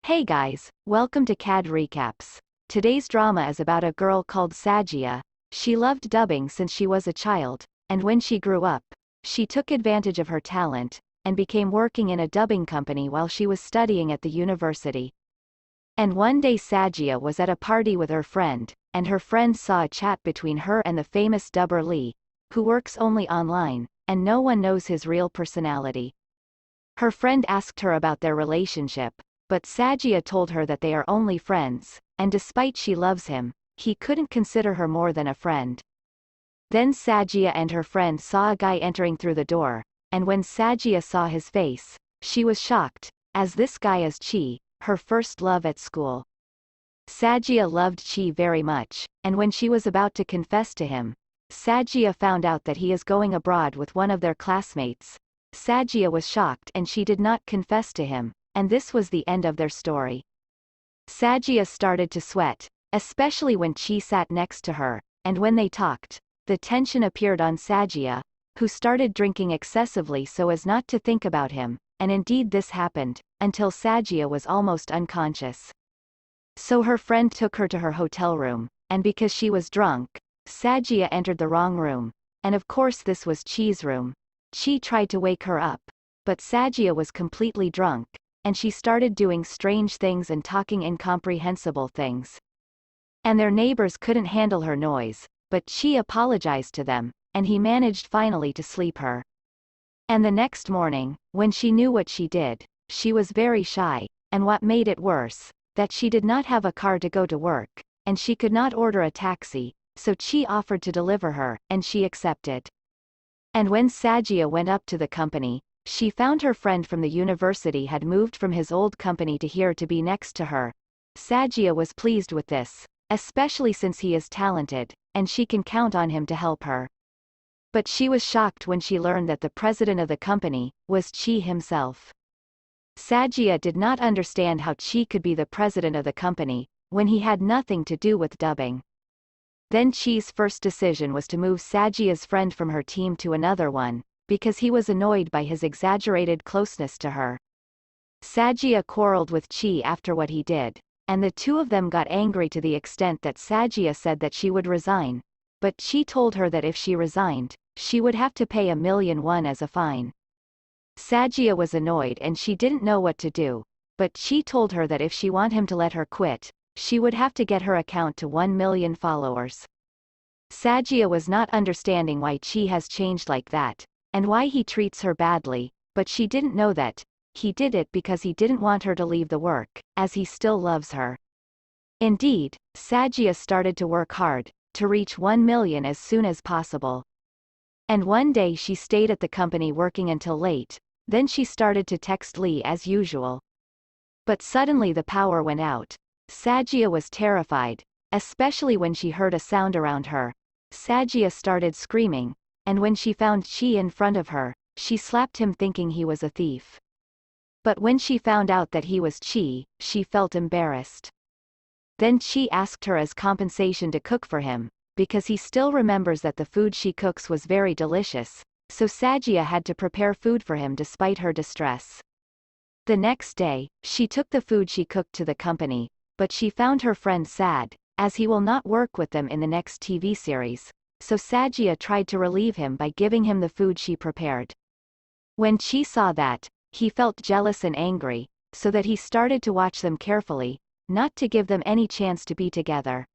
Hey guys, welcome to CAD Recaps. Today's drama is about a girl called Sajia. She loved dubbing since she was a child, and when she grew up, she took advantage of her talent, and became working in a dubbing company while she was studying at the university. And one day Sajia was at a party with her friend, and her friend saw a chat between her and the famous dubber Lee, who works only online, and no one knows his real personality. Her friend asked her about their relationship, but Sajia told her that they are only friends, and despite she loves him, he couldn't consider her more than a friend. Then Sajia and her friend saw a guy entering through the door, and when Sajia saw his face, she was shocked, as this guy is Chi, her first love at school. Sajia loved Chi very much, and when she was about to confess to him, Sajia found out that he is going abroad with one of their classmates. Sajia was shocked and she did not confess to him, and this was the end of their story. Sajia started to sweat, especially when Chi sat next to her, and when they talked, the tension appeared on Sajia, who started drinking excessively so as not to think about him, and indeed this happened, until Sajia was almost unconscious. So her friend took her to her hotel room, and because she was drunk, Sajia entered the wrong room, and of course this was Chi's room. Chi tried to wake her up, but Sajia was completely drunk, and she started doing strange things and talking incomprehensible things. And their neighbors couldn't handle her noise, but Chi apologized to them, and he managed finally to sleep her. And the next morning, when she knew what she did, she was very shy, and what made it worse, that she did not have a car to go to work, and she could not order a taxi, so Chi offered to deliver her, and she accepted. And when Sajia went up to the company, she found her friend from the university had moved from his old company to here to be next to her. Sajia was pleased with this, especially since he is talented, and she can count on him to help her. But she was shocked when she learned that the president of the company was Chi himself. Sajia did not understand how Chi could be the president of the company, when he had nothing to do with dubbing. Then Chi's first decision was to move Sajia's friend from her team to another one, because he was annoyed by his exaggerated closeness to her. Sajia quarreled with Chi after what he did, and the two of them got angry to the extent that Sajia said that she would resign, but Chi told her that if she resigned, she would have to pay 1,000,000 won as a fine. Sajia was annoyed and she didn't know what to do, but Chi told her that if she want him to let her quit, she would have to get her account to 1,000,000 followers. Sajia was not understanding why Chi has changed like that, and why he treats her badly, but she didn't know that he did it because he didn't want her to leave the work, as he still loves her. Indeed, Sajia started to work hard, to reach 1,000,000 as soon as possible. And one day she stayed at the company working until late, then she started to text Lee as usual. But suddenly the power went out. Sajia was terrified, especially when she heard a sound around her. Sajia started screaming, and when she found Chi in front of her, she slapped him thinking he was a thief. But when she found out that he was Chi, she felt embarrassed. Then Chi asked her as compensation to cook for him, because he still remembers that the food she cooks was very delicious, so Sajia had to prepare food for him despite her distress. The next day, she took the food she cooked to the company, but she found her friend sad, as he will not work with them in the next TV series, so Sajia tried to relieve him by giving him the food she prepared. When Chi saw that, he felt jealous and angry, so that he started to watch them carefully, not to give them any chance to be together.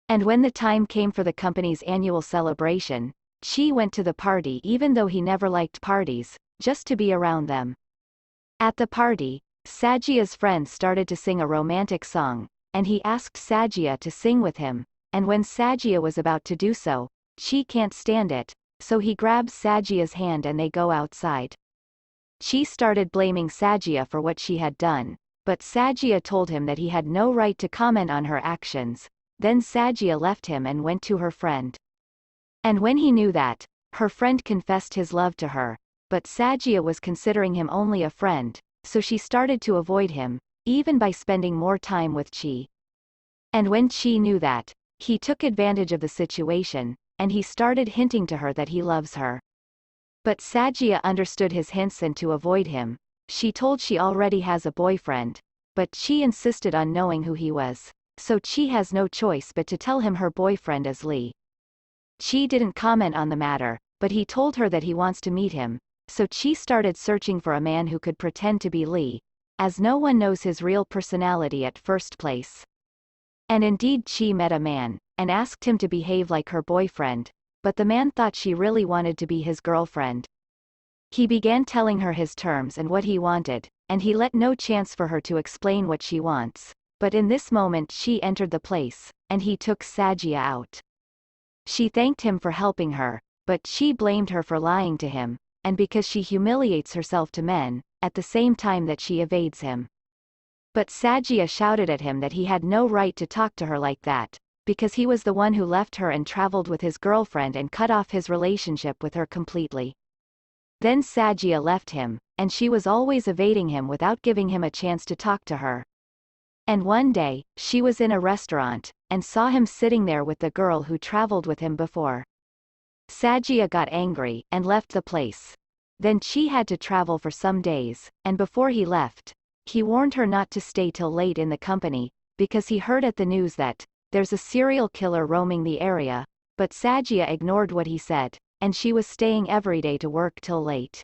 And when the time came for the company's annual celebration, Chi went to the party even though he never liked parties, just to be around them. At the party, Sajia's friend started to sing a romantic song, and he asked Sajia to sing with him, and when Sajia was about to do so, Chi can't stand it, so he grabs Sajia's hand and they go outside. Chi started blaming Sajia for what she had done, but Sajia told him that he had no right to comment on her actions. Then Sajia left him and went to her friend. And when he knew that, her friend confessed his love to her, but Sajia was considering him only a friend, so she started to avoid him, even by spending more time with Chi. And when Chi knew that, he took advantage of the situation, and he started hinting to her that he loves her. But Sajia understood his hints and to avoid him, she told she already has a boyfriend, but Chi insisted on knowing who he was. So Chi has no choice but to tell him her boyfriend is Lee. Chi didn't comment on the matter, but he told her that he wants to meet him, so Chi started searching for a man who could pretend to be Lee, as no one knows his real personality at first place. And indeed Chi met a man, and asked him to behave like her boyfriend, but the man thought she really wanted to be his girlfriend. He began telling her his terms and what he wanted, and he let no chance for her to explain what she wants. But in this moment Chi entered the place, and he took Sagia out. She thanked him for helping her, but Chi blamed her for lying to him, and because she humiliates herself to men, at the same time that she evades him. But Sagia shouted at him that he had no right to talk to her like that, because he was the one who left her and traveled with his girlfriend and cut off his relationship with her completely. Then Sagia left him, and she was always evading him without giving him a chance to talk to her. And one day, she was in a restaurant, and saw him sitting there with the girl who traveled with him before. Sagia got angry, and left the place. Then Chi had to travel for some days, and before he left, he warned her not to stay till late in the company, because he heard at the news that there's a serial killer roaming the area, but Sagia ignored what he said, and she was staying every day to work till late.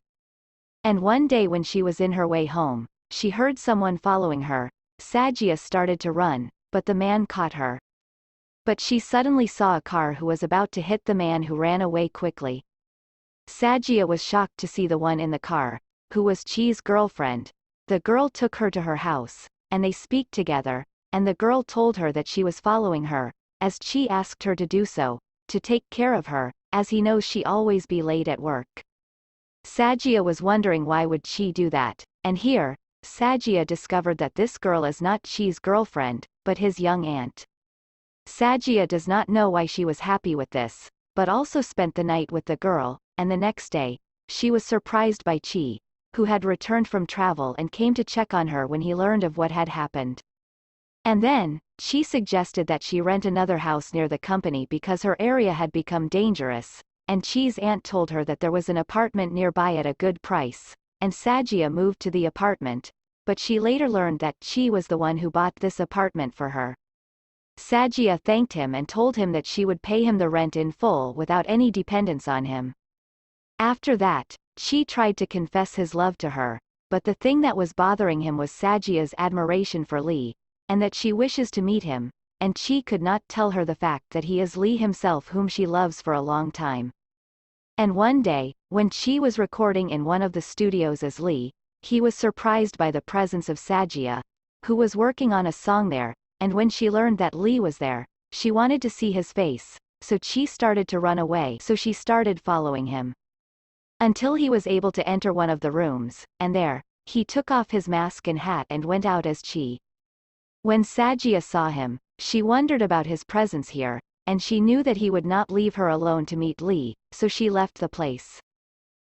And one day when she was in her way home, she heard someone following her. Sagia started to run, but the man caught her. But she suddenly saw a car who was about to hit the man who ran away quickly. Sagia was shocked to see the one in the car, who was Chi's girlfriend. The girl took her to her house, and they speak together, and the girl told her that she was following her, as Chi asked her to do so, to take care of her, as he knows she always be late at work. Sagia was wondering why would Chi do that, and here, Sagia discovered that this girl is not Chi's girlfriend, but his young aunt. Sagia does not know why she was happy with this, but also spent the night with the girl, and the next day, she was surprised by Chi, who had returned from travel and came to check on her when he learned of what had happened. And then, Chi suggested that she rent another house near the company because her area had become dangerous, and Chi's aunt told her that there was an apartment nearby at a good price, and Sagia moved to the apartment, but she later learned that Chi was the one who bought this apartment for her. Sagia thanked him and told him that she would pay him the rent in full without any dependence on him. After that, Chi tried to confess his love to her, but the thing that was bothering him was Sagia's admiration for Lee, and that she wishes to meet him, and Chi could not tell her the fact that he is Lee himself whom she loves for a long time. And one day, when Chi was recording in one of the studios as Lee, he was surprised by the presence of Sagia, who was working on a song there, and when she learned that Lee was there, she wanted to see his face, so Chi started to run away, so she started following him. Until he was able to enter one of the rooms, and there, he took off his mask and hat and went out as Chi. When Sagia saw him, she wondered about his presence here, and she knew that he would not leave her alone to meet Lee, so she left the place.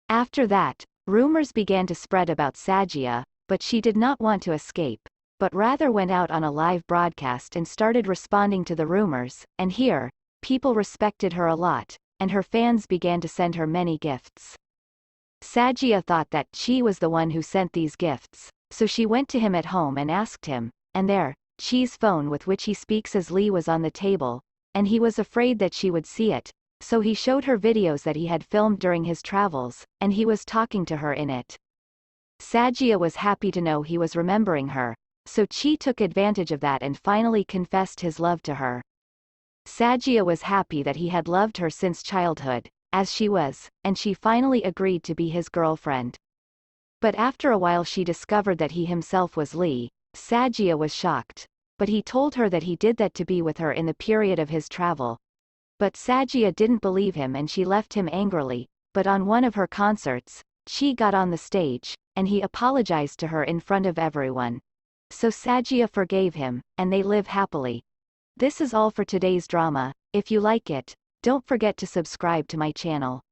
After that, rumors began to spread about Sagia, but she did not want to escape, but rather went out on a live broadcast and started responding to the rumors, and here, people respected her a lot, and her fans began to send her many gifts. Sagia thought that Chi was the one who sent these gifts, so she went to him at home and asked him, and there, Chi's phone with which he speaks as Lee was on the table, and he was afraid that she would see it, so he showed her videos that he had filmed during his travels, and he was talking to her in it. Sagia was happy to know he was remembering her, so Chi took advantage of that and finally confessed his love to her. Sagia was happy that he had loved her since childhood, as she was, and she finally agreed to be his girlfriend. But after a while she discovered that he himself was Lee. Sagia was shocked, but he told her that he did that to be with her in the period of his travel. But Sagia didn't believe him and she left him angrily, but on one of her concerts, Chi got on the stage, and he apologized to her in front of everyone. So Sagia forgave him, and they live happily. This is all for today's drama. If you like it, don't forget to subscribe to my channel.